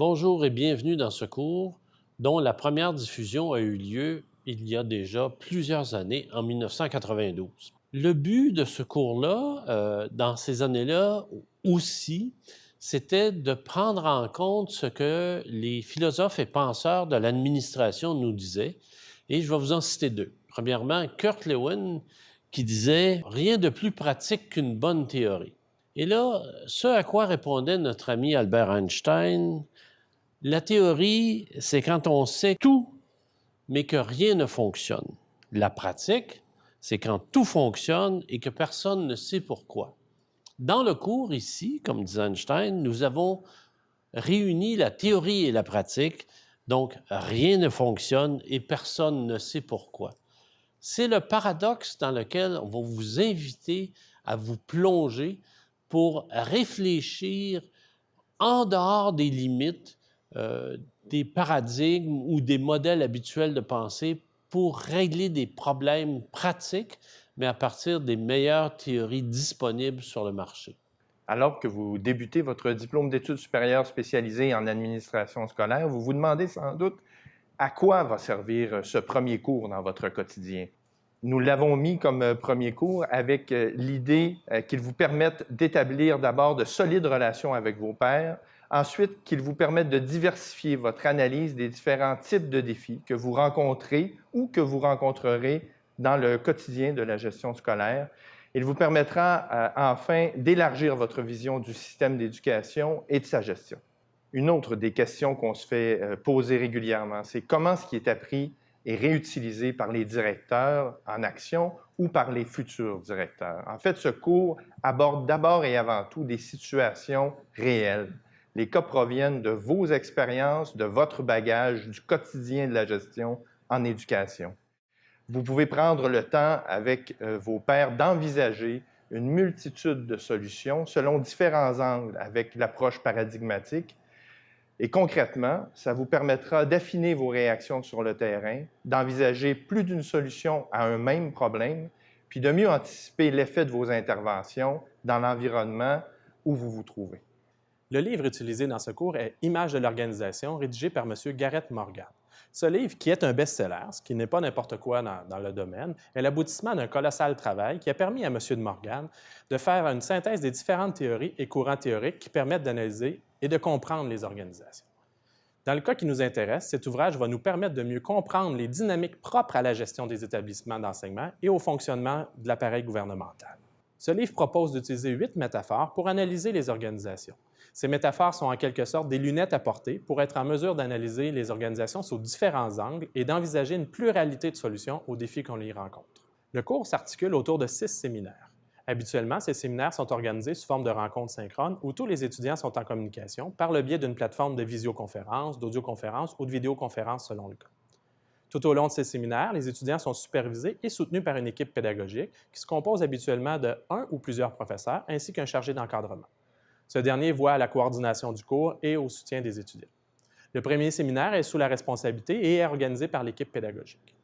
Bonjour et bienvenue dans ce cours dont la première diffusion a eu lieu il y a déjà plusieurs années, en 1992. Le but de ce cours-là, dans ces années-là aussi, c'était de prendre en compte ce que les philosophes et penseurs de l'administration nous disaient, et je vais vous en citer deux. Premièrement, Kurt Lewin, qui disait « Rien de plus pratique qu'une bonne théorie ». Et là, ce à quoi répondait notre ami Albert Einstein: la théorie, c'est quand on sait tout, mais que rien ne fonctionne. La pratique, c'est quand tout fonctionne et que personne ne sait pourquoi. Dans le cours ici, comme dit Einstein, nous avons réuni la théorie et la pratique, donc rien ne fonctionne et personne ne sait pourquoi. C'est le paradoxe dans lequel on va vous inviter à vous plonger pour réfléchir en dehors des limites des paradigmes ou des modèles habituels de pensée pour régler des problèmes pratiques, mais à partir des meilleures théories disponibles sur le marché. Alors que vous débutez votre diplôme d'études supérieures spécialisées en administration scolaire, vous vous demandez sans doute à quoi va servir ce premier cours dans votre quotidien. Nous l'avons mis comme premier cours avec l'idée qu'il vous permette d'établir d'abord de solides relations avec vos pairs, ensuite qu'il vous permette de diversifier votre analyse des différents types de défis que vous rencontrez ou que vous rencontrerez dans le quotidien de la gestion scolaire. Il vous permettra enfin d'élargir votre vision du système d'éducation et de sa gestion. Une autre des questions qu'on se fait poser régulièrement, c'est comment ce qui est appris est réutilisé par les directeurs en action ou par les futurs directeurs. En fait, ce cours aborde d'abord et avant tout des situations réelles. Les cas proviennent de vos expériences, de votre bagage, du quotidien de la gestion en éducation. Vous pouvez prendre le temps avec vos pairs d'envisager une multitude de solutions selon différents angles avec l'approche paradigmatique. Et concrètement, ça vous permettra d'affiner vos réactions sur le terrain, d'envisager plus d'une solution à un même problème, puis de mieux anticiper l'effet de vos interventions dans l'environnement où vous vous trouvez. Le livre utilisé dans ce cours est Images de l'organisation, rédigé par M. Garrett Morgan. Ce livre, qui est un best-seller, ce qui n'est pas n'importe quoi dans le domaine, est l'aboutissement d'un colossal travail qui a permis à M. de Morgan de faire une synthèse des différentes théories et courants théoriques qui permettent d'analyser et de comprendre les organisations. Dans le cas qui nous intéresse, cet ouvrage va nous permettre de mieux comprendre les dynamiques propres à la gestion des établissements d'enseignement et au fonctionnement de l'appareil gouvernemental. Ce livre propose d'utiliser 8 métaphores pour analyser les organisations. Ces métaphores sont en quelque sorte des lunettes à porter pour être en mesure d'analyser les organisations sous différents angles et d'envisager une pluralité de solutions aux défis qu'on y rencontre. Le cours s'articule autour de 6 séminaires. Habituellement, ces séminaires sont organisés sous forme de rencontres synchrones où tous les étudiants sont en communication par le biais d'une plateforme de visioconférence, d'audioconférence ou de vidéoconférence selon le cas. Tout au long de ces séminaires, les étudiants sont supervisés et soutenus par une équipe pédagogique qui se compose habituellement de un ou plusieurs professeurs ainsi qu'un chargé d'encadrement. Ce dernier voit à la coordination du cours et au soutien des étudiants. Le premier séminaire est sous la responsabilité et est organisé par l'équipe pédagogique.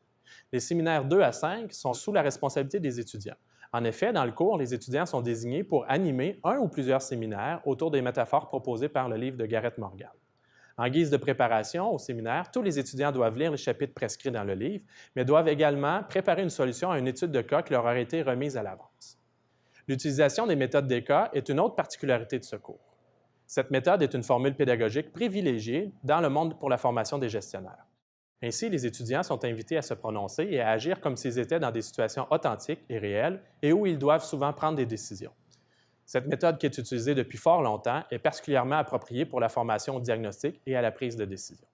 Les séminaires 2 à 5 sont sous la responsabilité des étudiants. En effet, dans le cours, les étudiants sont désignés pour animer un ou plusieurs séminaires autour des métaphores proposées par le livre de Garrett Morgan. En guise de préparation au séminaire, tous les étudiants doivent lire les chapitres prescrits dans le livre, mais doivent également préparer une solution à une étude de cas qui leur aurait été remise à l'avance. L'utilisation des méthodes des cas est une autre particularité de ce cours. Cette méthode est une formule pédagogique privilégiée dans le monde pour la formation des gestionnaires. Ainsi, les étudiants sont invités à se prononcer et à agir comme s'ils étaient dans des situations authentiques et réelles et où ils doivent souvent prendre des décisions. Cette méthode qui est utilisée depuis fort longtemps est particulièrement appropriée pour la formation au diagnostic et à la prise de décision.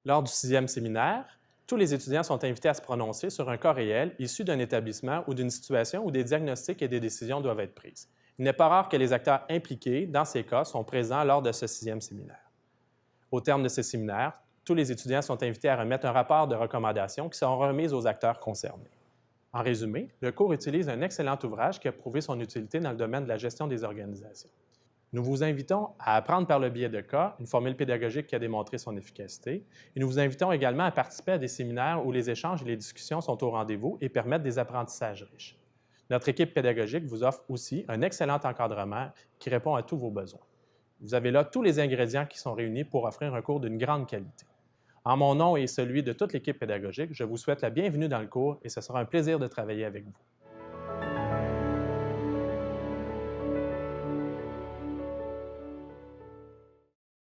Lors du 6e séminaire, tous les étudiants sont invités à se prononcer sur un cas réel issu d'un établissement ou d'une situation où des diagnostics et des décisions doivent être prises. Il n'est pas rare que les acteurs impliqués dans ces cas sont présents lors de ce 6e séminaire. Au terme de ces séminaires, tous les étudiants sont invités à remettre un rapport de recommandations qui seront remises aux acteurs concernés. En résumé, le cours utilise un excellent ouvrage qui a prouvé son utilité dans le domaine de la gestion des organisations. Nous vous invitons à apprendre par le biais de cas, une formule pédagogique qui a démontré son efficacité, et nous vous invitons également à participer à des séminaires où les échanges et les discussions sont au rendez-vous et permettent des apprentissages riches. Notre équipe pédagogique vous offre aussi un excellent encadrement qui répond à tous vos besoins. Vous avez là tous les ingrédients qui sont réunis pour offrir un cours d'une grande qualité. En mon nom et celui de toute l'équipe pédagogique, je vous souhaite la bienvenue dans le cours et ce sera un plaisir de travailler avec vous.